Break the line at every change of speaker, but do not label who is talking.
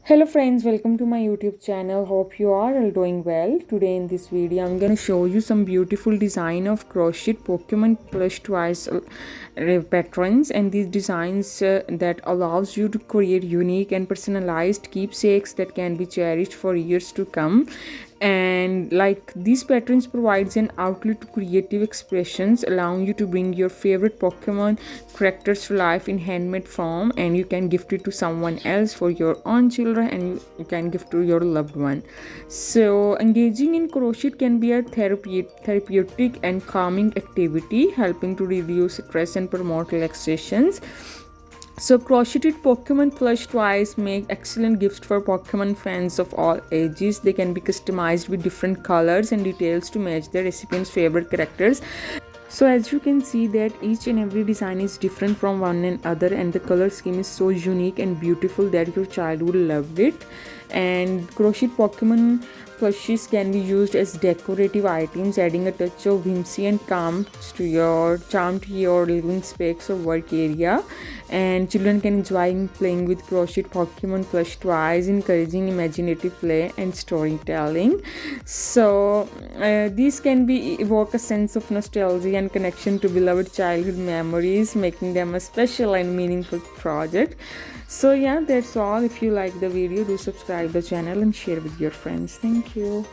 Hello friends, welcome to my YouTube channel. Hope you are all doing well. Today in this video I'm going to show you some beautiful design of crochet Pokemon plush toys patterns, and these designs that allows you to create unique and personalized keepsakes that can be cherished for years to come. And like these patterns provides an outlet to creative expressions, allowing you to bring your favorite Pokemon characters to life in handmade form, and you can gift it to someone else, for your own children, and you can gift to your loved one. So engaging in crochet can be a therapeutic and calming activity, helping to reduce stress and promote relaxations. So crocheted Pokemon plush toys make excellent gifts for Pokemon fans of all ages. They can be customized with different colors and details to match the recipient's favorite characters. So as you can see that each and every design is different from one another, and the color scheme is so unique and beautiful that your child would love it. And crochet Pokemon plushies can be used as decorative items, adding a touch of whimsy and charm to your living space or work area. And children can enjoy playing with crochet Pokemon plush toys, encouraging imaginative play and storytelling. So these can be evoke a sense of nostalgia and connection to beloved childhood memories, making them a special and meaningful project. So yeah, that's all. If you like the video, do subscribe the channel and share with your friends. Thank you.